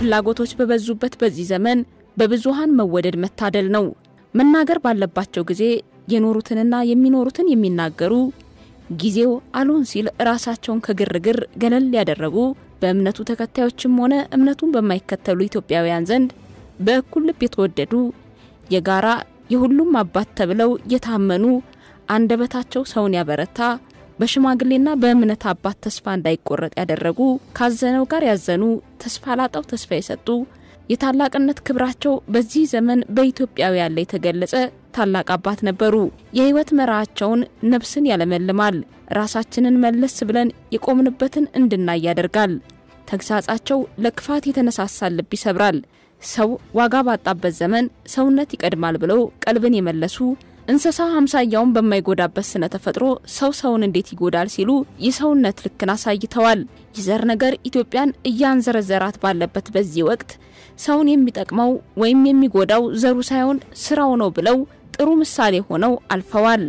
ፍላጎቶች በበዙበት በዚህ ዘመን በብዙሃን መወደድ መታደል ነው። መናገር ባለባቸው ጊዜ የኖሩትንና የሚኖሩትን የሚናገሩ ጊዜው አሉን ሲል ራሳቸውን ከግርግር ገለል ያደረጉ በእምነቱ ተከታዮችም ሆነ እምነቱን በማይከተሉ ኢትዮጵያውያን ዘንድ በእኩል ልብ የተወደዱ የጋራ የሁሉም አባት ተብለው የታመኑ አንደበታቸው ሰውን ያበረታ በሽማግሌና በእምነት አባት ተስፋ እንዳይቆረጥ ያደረጉ ካዘነው ጋር ያዘኑ ተስፋ ላጣው ተስፋ የሰጡ የታላቅነት ክብራቸው በዚህ ዘመን በኢትዮጵያውያን ላይ ተገለጸ ታላቅ አባት ነበሩ። የህይወት መራቸውን ነፍስን ያለመልማል፣ ራሳችንን መለስ ብለን የቆምንበትን እንድናይ ያደርጋል። ተግሳጻቸው ለክፋት የተነሳሳል ልብ ይሰብራል። ሰው ዋጋ ባጣበት ዘመን ሰውነት ይቀድማል ብለው ቀልብን የመለሱ እንስሳ 50ያውን በማይጎዳበት ስነ ተፈጥሮ ሰውን እንዴት ይጎዳል ሲሉ የሰውነት ልክን አሳይተዋል። ይዘር ነገር ኢትዮጵያን እያንዘረዘራት ባለበት በዚህ ወቅት ሰውን የሚጠቅመው ወይም የሚጎዳው ዘሩ ሳይሆን ስራው ነው ብለው ጥሩ ምሳሌ ሆነው አልፈዋል።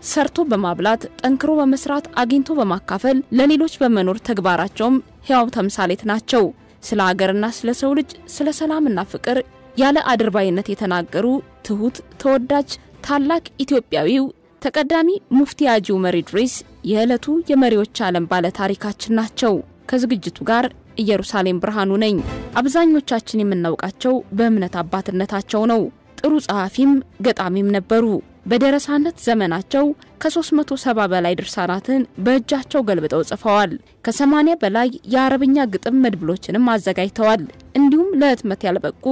ሰርቶ በማብላት ጠንክሮ በመስራት አግኝቶ በማካፈል ለሌሎች በመኖር ተግባራቸውም ሕያው ተምሳሌት ናቸው። ስለ ሀገርና ስለ ሰው ልጅ ስለ ሰላምና ፍቅር ያለ አድርባይነት የተናገሩ ትሁት ተወዳጅ ታላቅ ኢትዮጵያዊው ተቀዳሚ ሙፍቲ ሐጂ ዑመር ኢድሪስ የዕለቱ የመሪዎች ዓለም ባለ ታሪካችን ናቸው። ከዝግጅቱ ጋር ኢየሩሳሌም ብርሃኑ ነኝ። አብዛኞቻችን የምናውቃቸው በእምነት አባትነታቸው ነው። ጥሩ ጸሐፊም ገጣሚም ነበሩ። በደረሳነት ዘመናቸው ከ370 በላይ ድርሳናትን በእጃቸው ገልብጠው ጽፈዋል። ከ80 በላይ የአረብኛ ግጥም መድብሎችንም አዘጋጅተዋል። እንዲሁም ለህትመት ያልበቁ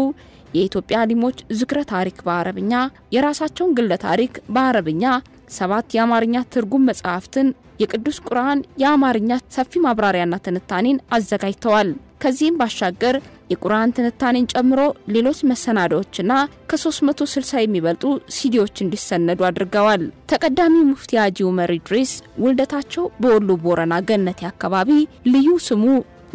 የኢትዮጵያ ሊሞች ዝክረ ታሪክ በአረብኛ፣ የራሳቸውን ግለ ታሪክ በአረብኛ፣ 7 የአማርኛ ትርጉም መጽሐፍትን፣ የቅዱስ ቁርአን የአማርኛ ሰፊ ማብራሪያና ትንታኔን አዘጋጅተዋል። ከዚህም ባሻገር የቁርአን ትንታኔን ጨምሮ ሌሎች መሰናዶዎችና ከ360 የሚበልጡ ሲዲዎች እንዲሰነዱ አድርገዋል። ተቀዳሚ ሙፍቲ ሐጂ ዑመር ኢድሪስ ውልደታቸው በወሎ ቦረና ገነቴ አካባቢ ልዩ ስሙ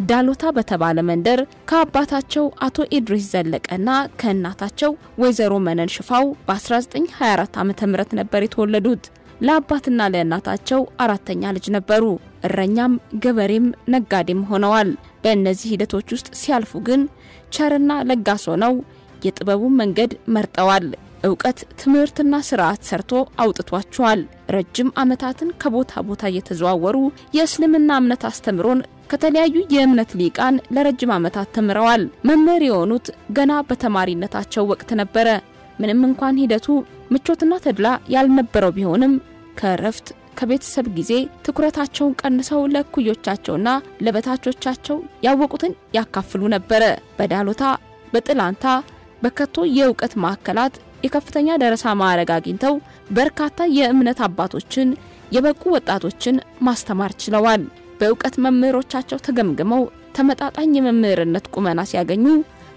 ዳሎታ በተባለ መንደር ከአባታቸው አቶ ኢድሪስ ዘለቀና ከእናታቸው ወይዘሮ መነን ሽፋው በ1924 ዓመተ ምህረት ነበር የተወለዱት። ለአባትና ለእናታቸው አራተኛ ልጅ ነበሩ። እረኛም ገበሬም ነጋዴም ሆነዋል። በእነዚህ ሂደቶች ውስጥ ሲያልፉ ግን ቸርና ለጋስ ሆነው የጥበቡን መንገድ መርጠዋል። ዕውቀት ትምህርትና ስርዓት ሰርቶ አውጥቷቸዋል። ረጅም ዓመታትን ከቦታ ቦታ እየተዘዋወሩ የእስልምና እምነት አስተምሮን ከተለያዩ የእምነት ሊቃን ለረጅም ዓመታት ተምረዋል። መምህር የሆኑት ገና በተማሪነታቸው ወቅት ነበረ። ምንም እንኳን ሂደቱ ምቾትና ተድላ ያልነበረው ቢሆንም ከረፍት ከቤተሰብ ጊዜ ትኩረታቸውን ቀንሰው ለኩዮቻቸውና ለበታቾቻቸው ያወቁትን ያካፍሉ ነበር። በዳሎታ በጥላንታ በከቶ የዕውቀት ማዕከላት የከፍተኛ ደረሳ ማዕረግ አግኝተው በርካታ የእምነት አባቶችን የበቁ ወጣቶችን ማስተማር ችለዋል። በዕውቀት መምህሮቻቸው ተገምግመው ተመጣጣኝ የመምህርነት ቁመና ሲያገኙ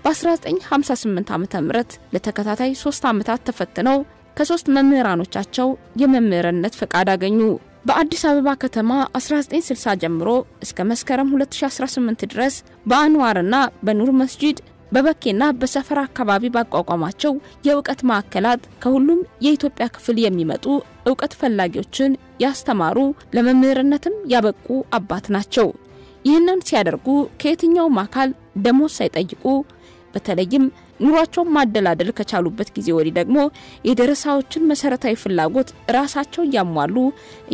በ1958 ዓመተ ምህረት ለተከታታይ 3 ዓመታት ተፈትነው ከ3 መምህራኖቻቸው የመምህርነት ፈቃድ አገኙ። በአዲስ አበባ ከተማ 1960 ጀምሮ እስከ መስከረም 2018 ድረስ በአንዋርና በኑር መስጂድ በበኬና በሰፈራ አካባቢ ባቋቋማቸው የዕውቀት ማዕከላት ከሁሉም የኢትዮጵያ ክፍል የሚመጡ ዕውቀት ፈላጊዎችን ያስተማሩ ለመምህርነትም ያበቁ አባት ናቸው። ይህንን ሲያደርጉ ከየትኛውም አካል ደሞዝ ሳይጠይቁ በተለይም ኑሯቸውን ማደላደል ከቻሉበት ጊዜ ወዲህ ደግሞ የደረሳዎችን መሰረታዊ ፍላጎት ራሳቸው ያሟሉ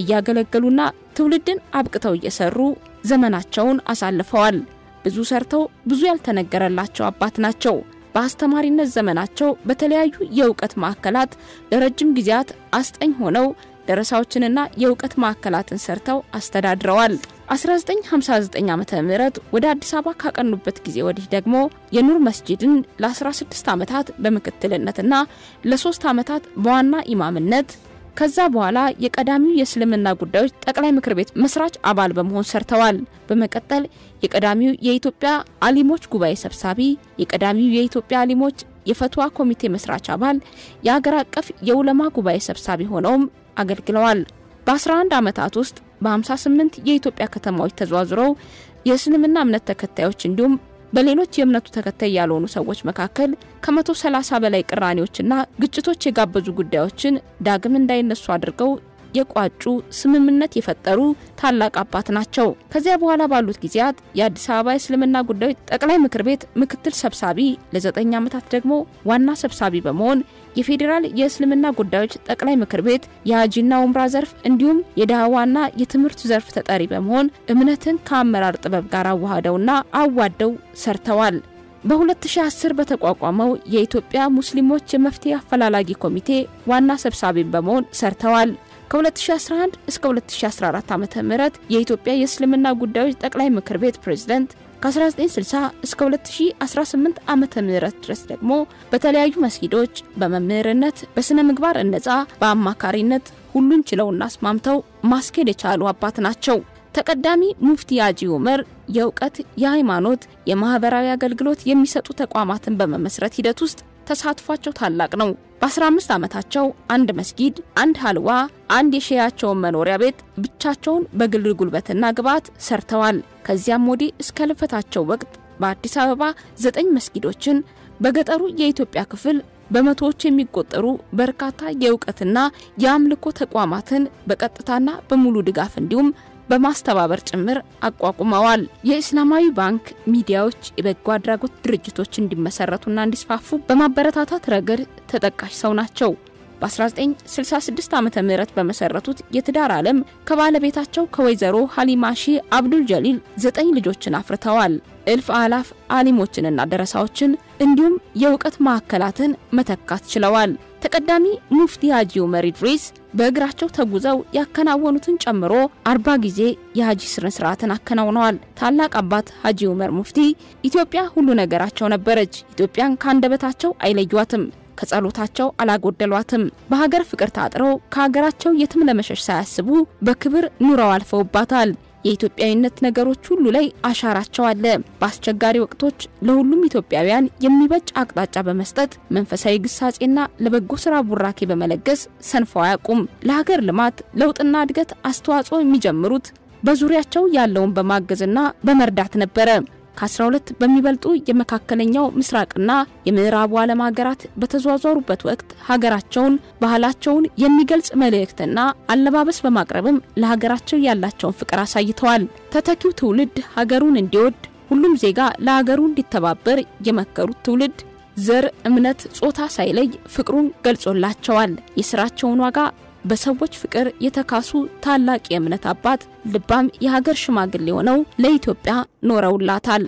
እያገለገሉና ትውልድን አብቅተው እየሰሩ ዘመናቸውን አሳልፈዋል። ብዙ ሰርተው ብዙ ያልተነገረላቸው አባት ናቸው። በአስተማሪነት ዘመናቸው በተለያዩ የዕውቀት ማዕከላት ለረጅም ጊዜያት አስጠኝ ሆነው ደረሳዎችንና የዕውቀት ማዕከላትን ሰርተው አስተዳድረዋል። 1959 ዓመተ ምህረት ወደ አዲስ አበባ ካቀኑበት ጊዜ ወዲህ ደግሞ የኑር መስጂድን ለ16 ዓመታት በመከተልነትና ለ3 ዓመታት በዋና ኢማምነት ከዛ በኋላ የቀዳሚው የእስልምና ጉዳዮች ጠቅላይ ምክር ቤት መስራች አባል በመሆን ሰርተዋል። በመቀጠል የቀዳሚው የኢትዮጵያ አሊሞች ጉባኤ ሰብሳቢ፣ የቀዳሚው የኢትዮጵያ አሊሞች የፈትዋ ኮሚቴ መስራች አባል፣ የሀገር አቀፍ የዑለማ ጉባኤ ሰብሳቢ ሆነውም አገልግለዋል። በ11 ዓመታት ውስጥ በ58 የኢትዮጵያ ከተማዎች ተዘዋውረው የእስልምና እምነት ተከታዮች እንዲሁም በሌሎች የእምነቱ ተከታይ ያልሆኑ ሰዎች መካከል ከ130 በላይ ቅራኔዎችና ግጭቶች የጋበዙ ጉዳዮችን ዳግም እንዳይነሱ አድርገው የቋጩ ስምምነት የፈጠሩ ታላቅ አባት ናቸው። ከዚያ በኋላ ባሉት ጊዜያት የአዲስ አበባ እስልምና ጉዳዮች ጠቅላይ ምክር ቤት ምክትል ሰብሳቢ፣ ለ9 ዓመታት ደግሞ ዋና ሰብሳቢ በመሆን የፌዴራል የእስልምና ጉዳዮች ጠቅላይ ምክር ቤት የሐጅና ኡምራ ዘርፍ እንዲሁም የዳዋና የትምህርት ዘርፍ ተጠሪ በመሆን እምነትን ከአመራር ጥበብ ጋር አዋህደውና አዋደው ሰርተዋል። በ2010 በተቋቋመው የኢትዮጵያ ሙስሊሞች የመፍትሄ አፈላላጊ ኮሚቴ ዋና ሰብሳቢ በመሆን ሰርተዋል። ከ2011 እስከ 2014 ዓ.ም የኢትዮጵያ የእስልምና ጉዳዮች ጠቅላይ ምክር ቤት ፕሬዝዳንት፣ ከ1960 እስከ 2018 ዓመተ ምህረት ድረስ ደግሞ በተለያዩ መስጊዶች በመምህርነት፣ በስነ ምግባር እነጻ፣ በአማካሪነት ሁሉን ችለውና አስማምተው ማስኬድ የቻሉ አባት ናቸው። ተቀዳሚ ሙፍቲ ሐጂ ዑመር የእውቀት፣ የሃይማኖት፣ የማህበራዊ አገልግሎት የሚሰጡ ተቋማትን በመመስረት ሂደት ውስጥ ተሳትፏቸው ታላቅ ነው። በ15 ዓመታቸው አንድ መስጊድ፣ አንድ ሐልዋ፣ አንድ የሸያቸውን መኖሪያ ቤት ብቻቸውን በግል ጉልበትና ግብዓት ሰርተዋል። ከዚያም ወዲህ እስከ ልፈታቸው ወቅት በአዲስ አበባ 9 መስጊዶችን፣ በገጠሩ የኢትዮጵያ ክፍል በመቶዎች የሚቆጠሩ በርካታ የእውቀትና የአምልኮ ተቋማትን በቀጥታና በሙሉ ድጋፍ እንዲሁም በማስተባበር ጭምር አቋቁመዋል። የእስላማዊ ባንክ ሚዲያዎች የበጎ አድራጎት ድርጅቶች እንዲመሰረቱና እንዲስፋፉ በማበረታታት ረገድ ተጠቃሽ ሰው ናቸው። በ1966 ዓመተ ምህረት በመሰረቱት የትዳር ዓለም ከባለቤታቸው ከወይዘሮ ሐሊማ ሺህ አብዱል ጀሊል 9 ልጆችን አፍርተዋል። እልፍ አላፍ ዓሊሞችንና ደረሳዎችን እንዲሁም የእውቀት ማዕከላትን መተካት ችለዋል። ተቀዳሚ ሙፍቲ ሐጂ ዑመር ኢድሪስ በእግራቸው ተጉዘው ያከናወኑትን ጨምሮ 40 ጊዜ የሐጂ ስርዓትን አከናውነዋል። ታላቅ አባት ሐጂ ዑመር ሙፍቲ ኢትዮጵያ ሁሉ ነገራቸው ነበረች። ኢትዮጵያን ካንደበታቸው አይለዩዋትም፣ ከጸሎታቸው አላጎደሏትም። በሀገር ፍቅር ታጥረው ከሀገራቸው የትም ለመሸሽ ሳያስቡ በክብር ኑረው አልፈውባታል። የኢትዮጵያዊነት ነገሮች ሁሉ ላይ አሻራቸው አለ። በአስቸጋሪ ወቅቶች ለሁሉም ኢትዮጵያውያን የሚበጅ አቅጣጫ በመስጠት መንፈሳዊ ግሳጼና ለበጎ ስራ ቡራኬ በመለገስ ሰንፈው አያውቁም። ለሀገር ልማት ለውጥና እድገት አስተዋጽኦ የሚጀምሩት በዙሪያቸው ያለውን በማገዝና በመርዳት ነበር። ከ12 በሚበልጡ የመካከለኛው ምስራቅና የምዕራቡ ዓለም ሀገራት በተዟዟሩበት ወቅት ሀገራቸውን፣ ባህላቸውን የሚገልጽ መልእክትና አለባበስ በማቅረብም ለሀገራቸው ያላቸውን ፍቅር አሳይተዋል። ተተኪው ትውልድ ሀገሩን እንዲወድ፣ ሁሉም ዜጋ ለሀገሩ እንዲተባበር የመከሩት ትውልድ ዘር፣ እምነት፣ ጾታ ሳይለይ ፍቅሩን ገልጾላቸዋል። የሥራቸውን ዋጋ በሰዎች ፍቅር የተካሱ ታላቅ የእምነት አባት ልባም የሀገር ሽማግሌ ሆነው ለኢትዮጵያ ኖረውላታል።